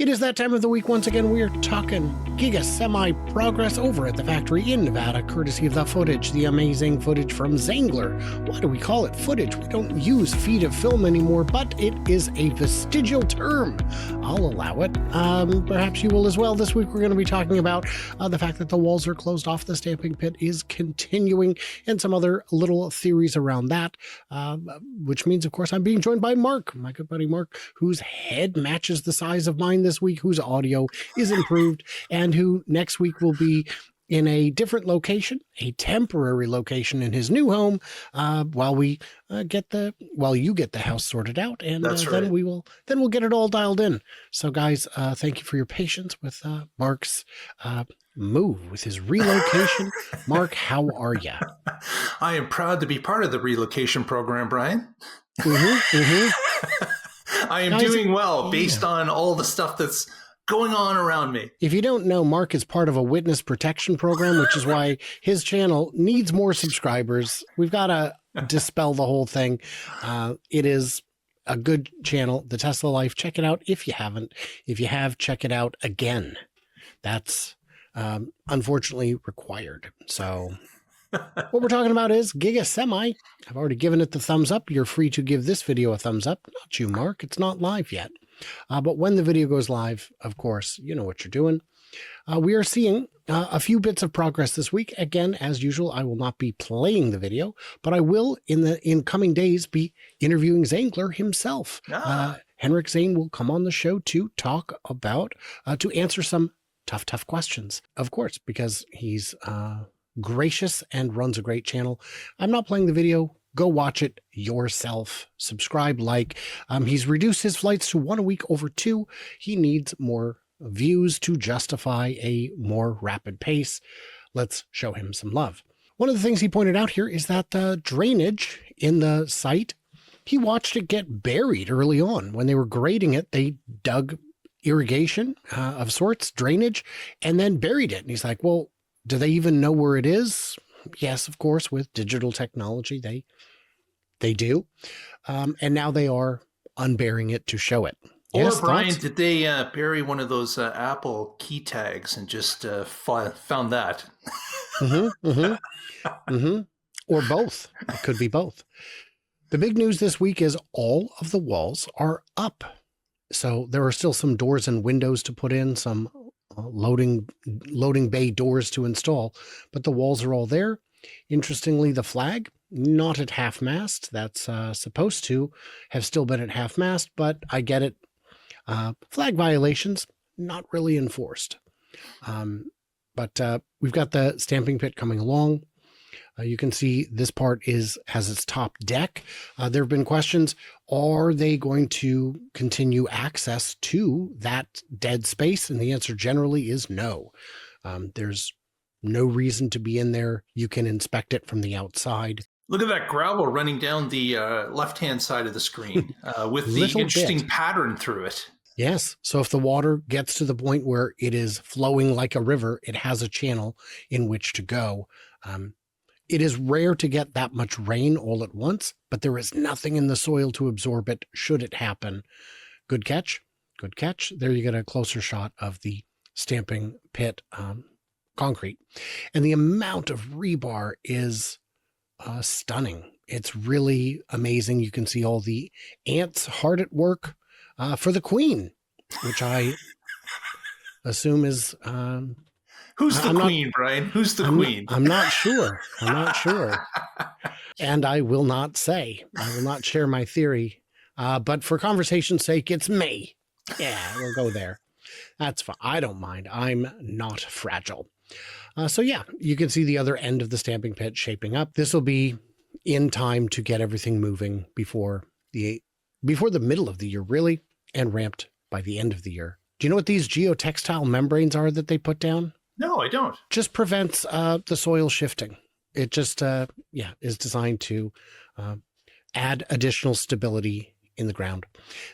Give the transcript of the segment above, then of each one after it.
It is that time of the week once again. We are talking Giga semi-progress over at the factory in Nevada, courtesy of the footage, the amazing footage from Zangler. Why do we call it footage? We don't use feed of film anymore, but it is a vestigial term. I'll allow it. Perhaps you will as well. This week we're going to be talking about the fact that the walls are closed off, the stamping pit is continuing, and some other little theories around that, which means, of course, I'm being joined by Mark, my good buddy Mark, whose head matches the size of mine this week, whose audio is improved, and who next week will be in a different location, a temporary location in his new home, while you get the house sorted out, and That's right. then we'll get it all dialed in. So, guys, thank you for your patience with Mark's move, with his relocation. Mark, how are you? I am proud to be part of the relocation program, Brian. I am doing well based on all the stuff that's going on around me. If you don't know, Mark is part of a witness protection program, which is why his channel needs more subscribers. We've got to dispel the whole thing. It is a good channel, The Tesla Life. Check it out if you haven't. If you have, check it out again. That's unfortunately required. So what we're talking about is Giga Semi. I've already given it the thumbs up. You're free to give this video a thumbs up. Not you, Mark. It's not live yet. But when the video goes live, of course, you know what you're doing. We are seeing a few bits of progress this week. Again, as usual, I will not be playing the video, but I will in coming days be interviewing Zangler himself. Henrik Zane will come on the show to talk about, to answer some tough questions, of course, because he's gracious and runs a great channel. I'm not playing the video. Go watch it yourself. Subscribe, like. He's reduced his flights to 1 a week over 2. He needs more views to justify a more rapid pace. Let's show him some love. One of the things he pointed out here is that the drainage in the site, he watched it get buried early on. When they were grading it, they dug irrigation of sorts, drainage, and then buried it. And he's like, well, do they even know where it is? Yes, of course, with digital technology, they do. And now they are unburying it to show it. Or, Yes, Brian, thoughts? did they bury one of those Apple key tags and just found that? Or both. It could be both. The big news this week is all of the walls are up. So there are still some doors and windows to put in, some loading bay doors to install, but the walls are all there. Interestingly, the flag, not at half-mast. That's supposed to have still been at half-mast, but I get it. Flag violations, not really enforced. But we've got the stamping pit coming along. You can see this part has its top deck. There have been questions, are they going to continue access to that dead space? And the answer generally is no. There's no reason to be in there. You can inspect it from the outside. Look at that gravel running down the left-hand side of the screen with the interesting pattern through it. Yes. So if the water gets to the point where it is flowing like a river, it has a channel in which to go. It is rare to get that much rain all at once, but there is nothing in the soil to absorb it should it happen. Good catch. Good catch. There you get a closer shot of the stamping pit concrete. And the amount of rebar is stunning. It's really amazing. You can see all the ants hard at work for the queen, which I assume is... Who's the queen, Brian? Who's the queen? I'm not sure. I'm not sure. And I will not say. I will not share my theory. But for conversation's sake, it's me. Yeah, we'll go there. That's fine. I don't mind. I'm not fragile. So yeah, you can see the other end of the stamping pit shaping up. This will be in time to get everything moving before the middle of the year, really, and ramped by the end of the year. Do you know what these geotextile membranes are that they put down? No, I don't. Just prevents the soil shifting. It just, is designed to add additional stability in the ground.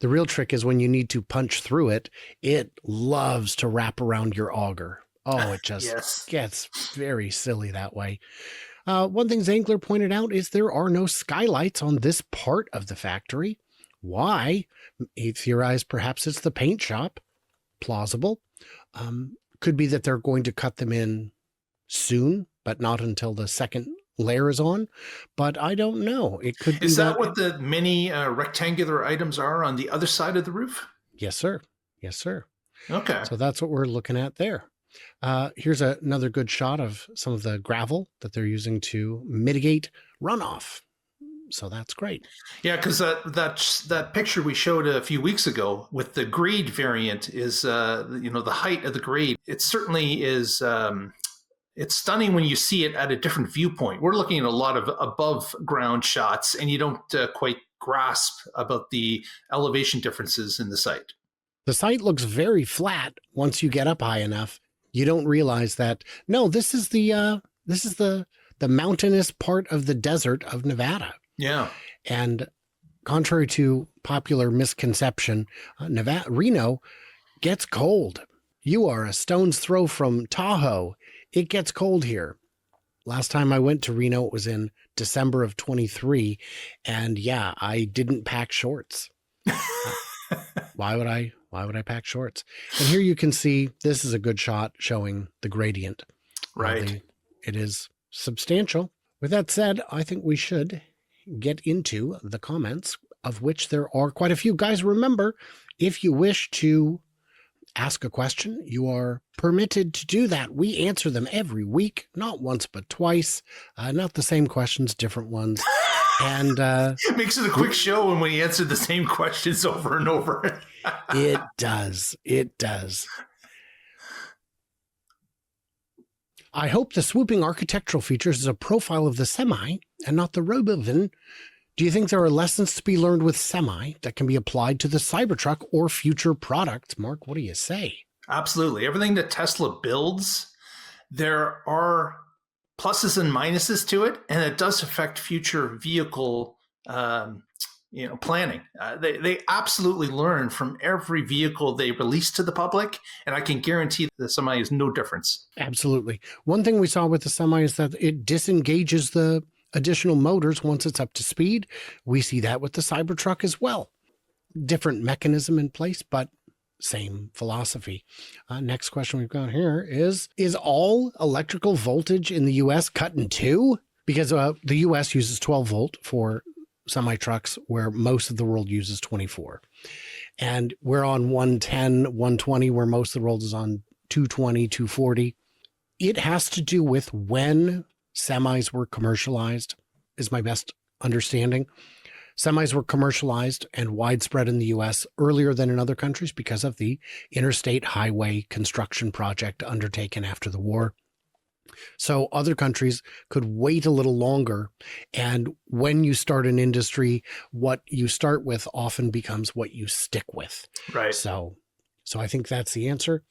The real trick is when you need to punch through it, it loves to wrap around your auger. Oh, it just gets very silly that way. One thing Zangler pointed out is there are no skylights on this part of the factory. Why? He theorized perhaps it's the paint shop. plausible. Could be that they're going to cut them in soon, but not until the second layer is on. But I don't know. It could be. Is that what the many rectangular items are on the other side of the roof? Yes, sir. Yes, sir. Okay. So that's what we're looking at there. Here's another good shot of some of the gravel that they're using to mitigate runoff. So that's great. Yeah, because that picture we showed a few weeks ago with the grade variant is, the height of the grade. It certainly is. It's stunning when you see it at a different viewpoint. We're looking at a lot of above ground shots, and you don't quite grasp about the elevation differences in the site. The site looks very flat once you get up high enough. You don't realize that. No, this is the mountainous part of the desert of Nevada. Yeah. And contrary to popular misconception, Reno gets cold. You are a stone's throw from Tahoe. It gets cold here. Last time I went to Reno, it was in December of 23. And yeah, I didn't pack shorts. Why would I pack shorts? And here you can see, this is a good shot showing the gradient. Right. It is substantial. With that said, I think we should get into the comments, of which there are quite a few. Guys, remember, if you wish to ask a question, you are permitted to do that. We answer them every week, not once, but twice. Not the same questions, different ones. And it makes it a quick show when we answer the same questions over and over. It does. It does. I hope the swooping architectural features is a profile of the Semi and not the Robovan. Do you think there are lessons to be learned with Semi that can be applied to the Cybertruck or future products? Mark, what do you say? Absolutely. Everything that Tesla builds, there are pluses and minuses to it, and it does affect future vehicle planning. They absolutely learn from every vehicle they release to the public, and I can guarantee the Semi is no difference. Absolutely. One thing we saw with the Semi is that it disengages the additional motors once it's up to speed. We see that with the Cybertruck as well. Different mechanism in place, but same philosophy. Next question we've got here is all electrical voltage in the U.S. cut in two? Because the U.S. uses 12 volt for semi-trucks, where most of the world uses 24. And we're on 110, 120, where most of the world is on 220, 240. It has to do with when semis were commercialized, is my best understanding. Semis were commercialized and widespread in the U.S. earlier than in other countries because of the interstate highway construction project undertaken after the war. So other countries could wait a little longer. And when you start an industry, what you start with often becomes what you stick with. Right. So I think that's the answer.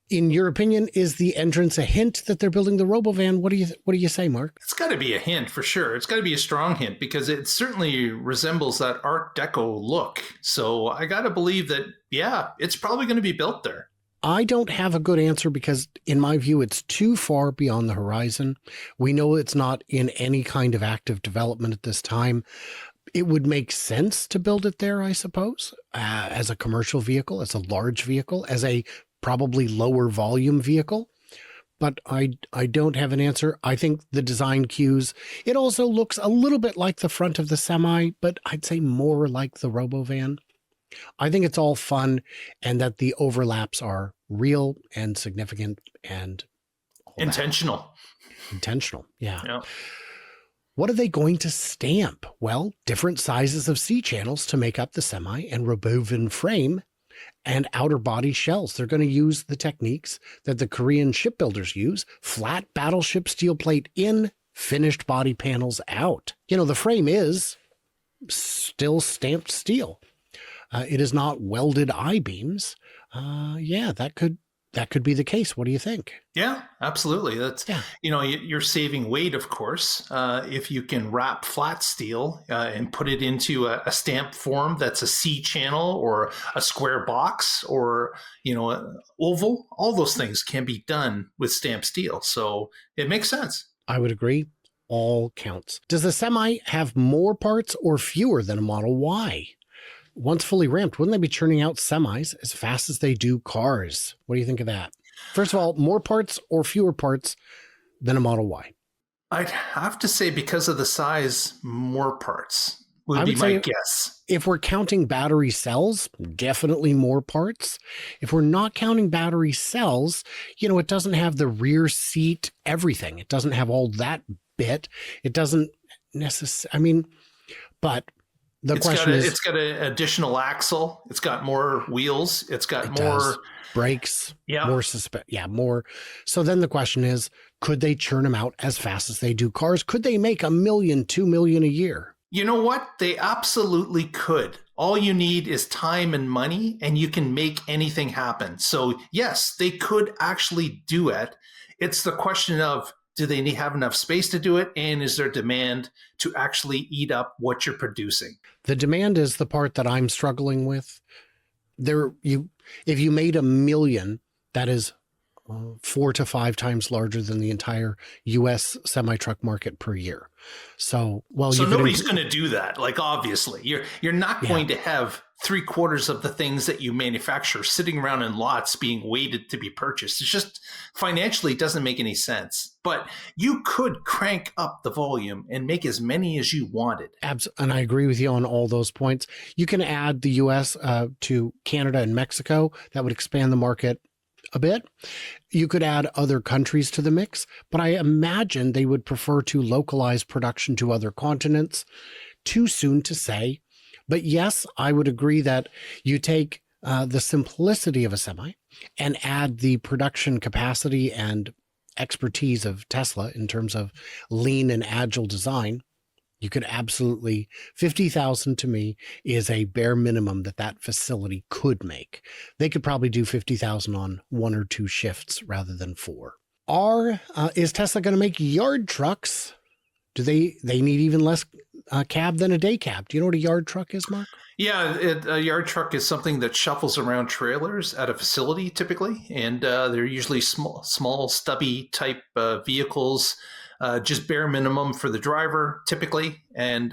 In your opinion, is the entrance a hint that they're building the Robovan? What do you say, Mark? It's got to be a hint for sure. It's got to be a strong hint because it certainly resembles that Art Deco look. So I got to believe that, yeah, it's probably going to be built there. I don't have a good answer because, in my view, it's too far beyond the horizon. We know it's not in any kind of active development at this time. It would make sense to build it there, I suppose, as a commercial vehicle, as a large vehicle, as a probably lower volume vehicle. But I don't have an answer. I think the design cues, it also looks a little bit like the front of the Semi, but I'd say more like the Robovan. I think it's all fun and that the overlaps are real and significant and intentional. Intentional, yeah. What are they going to stamp? Well, different sizes of C-channels to make up the Semi and Robovan frame and outer body shells. They're going to use the techniques that the Korean shipbuilders use: flat battleship steel plate in, finished body panels out. You know, the frame is still stamped steel. It is not welded I-beams. Yeah, that could be the case. What do you think? Yeah, absolutely. That's, you're saving weight, of course. If you can wrap flat steel and put it into a stamp form that's a C channel or a square box or, an oval, all those things can be done with stamped steel. So it makes sense. I would agree. All counts. Does the Semi have more parts or fewer than a Model Y? once fully ramped, wouldn't they be churning out semis as fast as they do cars? What do you think of that? First of all, more parts or fewer parts than a Model Y? I'd have to say, because of the size, more parts would I be would my say guess. if we're counting battery cells, definitely more parts. If we're not counting battery cells, it doesn't have the rear seat, everything. It doesn't have all that bit. It doesn't necessarily, but the question is, it's got an additional axle. It's got more wheels. It's got more brakes, yeah, more. So then the question is, could they churn them out as fast as they do cars? Could they make 1 million, 2 million a year? You know what? They absolutely could. All you need is time and money, and you can make anything happen. So yes, they could actually do it. It's the question of, do they have enough space to do it? And is there demand to actually eat up what you're producing? The demand is the part that I'm struggling with. If you made 1 million, that is 4 to 5 times larger than the entire U.S. semi-truck market per year. So nobody's going to do that. Like, obviously, you're not going to have 3/4 of the things that you manufacture sitting around in lots being waited to be purchased. It's just financially, it doesn't make any sense. But you could crank up the volume and make as many as you wanted. And I agree with you on all those points. You can add the U.S. To Canada and Mexico. That would expand the market a bit. You could add other countries to the mix, but I imagine they would prefer to localize production to other continents. Too soon to say. But yes, I would agree that you take the simplicity of a semi and add the production capacity and expertise of Tesla in terms of lean and agile design. You could absolutely, 50,000 to me is a bare minimum that facility could make. They could probably do 50,000 on 1 or 2 shifts rather than 4. Is Tesla going to make yard trucks? Do they need even less cab than a day cab? Do you know what a yard truck is, Mark? Yeah, a yard truck is something that shuffles around trailers at a facility typically, and they're usually small, stubby type vehicles. Just bare minimum for the driver, typically. And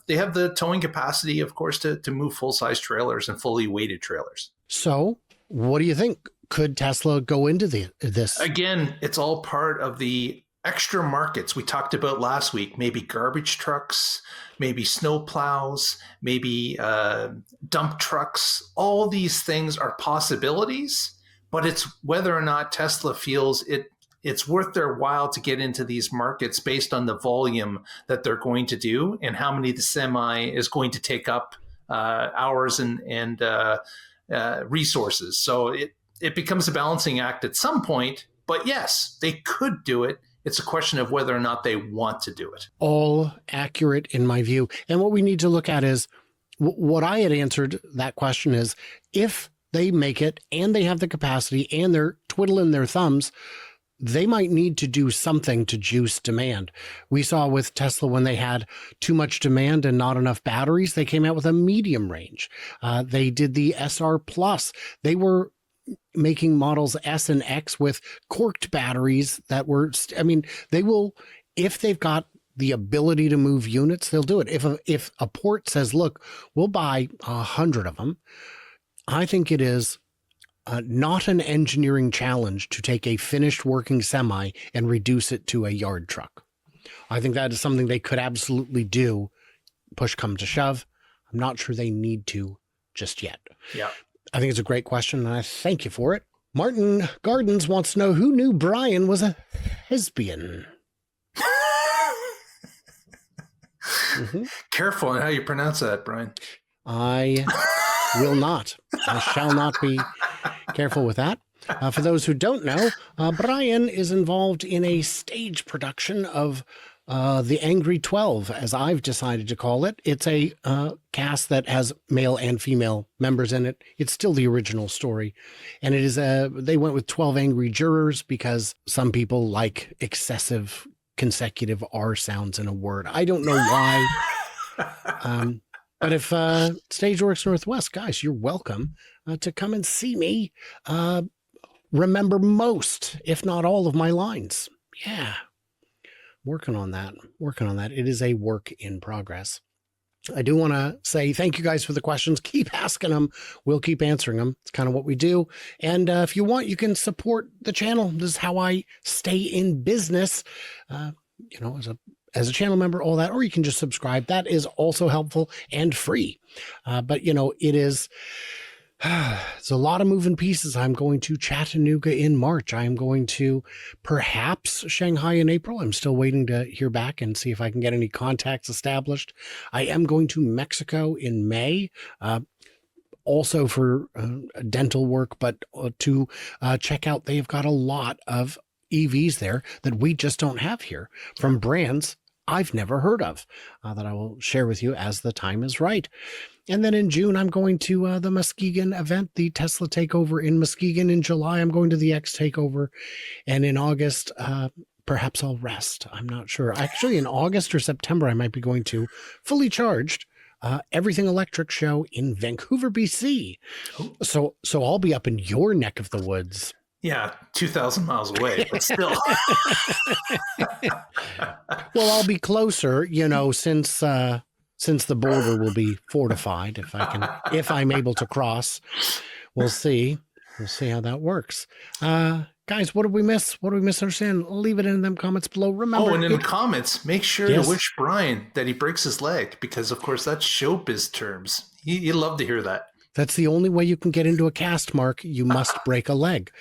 they have the towing capacity, of course, to move full-size trailers and fully weighted trailers. So what do you think? Could Tesla go into this? Again, it's all part of the extra markets we talked about last week. Maybe garbage trucks, maybe snow plows, maybe dump trucks. All these things are possibilities, but it's whether or not Tesla feels it's worth their while to get into these markets based on the volume that they're going to do and how many the semi is going to take up hours and resources. So it becomes a balancing act at some point. But yes, they could do it. It's a question of whether or not they want to do it. All accurate in my view. And what we need to look at is what I had answered that question is, if they make it and they have the capacity and they're twiddling their thumbs, they might need to do something to juice demand. We saw with Tesla when they had too much demand and not enough batteries, they came out with a medium range. They did the SR Plus. They were making models S and X with corked batteries that were, they will, if they've got the ability to move units, they'll do it. If a port says, look, we'll buy 100 of them, I think it is not an engineering challenge to take a finished working semi and reduce it to a yard truck. I think that is something they could absolutely do, push come to shove. I'm not sure they need to just yet. Yeah. I think it's a great question, and I thank you for it. Martin Gardens wants to know who knew Brian was a lesbian. Careful on how you pronounce that, Brian. I will not. I shall not be careful with that. For those who don't know, Brian is involved in a stage production of The Angry 12, as I've decided to call it. It's a cast that has male and female members in it. It's still the original story. And it is they went with 12 angry jurors because some people like excessive consecutive R sounds in a word. I don't know why. But if Stageworks Northwest, guys, you're welcome to come and see me remember most, if not all, of my lines. Yeah. Working on that. It is a work in progress. I do want to say thank you guys for the questions. Keep asking them. We'll keep answering them. It's kind of what we do. And if you want, you can support the channel. This is how I stay in business, as a channel member, all that, or you can just subscribe. That is also helpful and free. But it is, it's a lot of moving pieces. I'm going to Chattanooga in March. I'm going to perhaps Shanghai in April. I'm still waiting to hear back and see if I can get any contacts established. I am going to Mexico in May, also for dental work, but to check out, they've got a lot of EVs there that we just don't have here from brands I've never heard of that I will share with you as the time is right. And then in June, I'm going to the Muskegon event, the Tesla takeover in Muskegon. In July, I'm going to the X takeover. And in August, perhaps I'll rest. I'm not sure. Actually, in August or September, I might be going to Fully Charged, Everything Electric show in Vancouver, BC. So I'll be up in your neck of the woods. Yeah, 2,000 miles away, but still. Well, I'll be closer, since the border will be fortified, if I'm able to cross. We'll see how that works. Guys, what did we miss? What did we misunderstand? Leave it in them comments below. Remember, and in the comments, make sure to wish Brian that he breaks his leg, because of course that's showbiz terms. You love to hear that. That's the only way you can get into a cast, Mark. You must break a leg.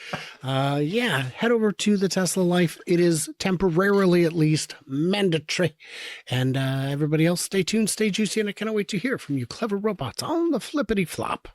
Head over to the Tesla Life. It is temporarily, at least, mandatory. And everybody else, stay tuned, stay juicy, and I cannot wait to hear from you clever robots on the flippity flop.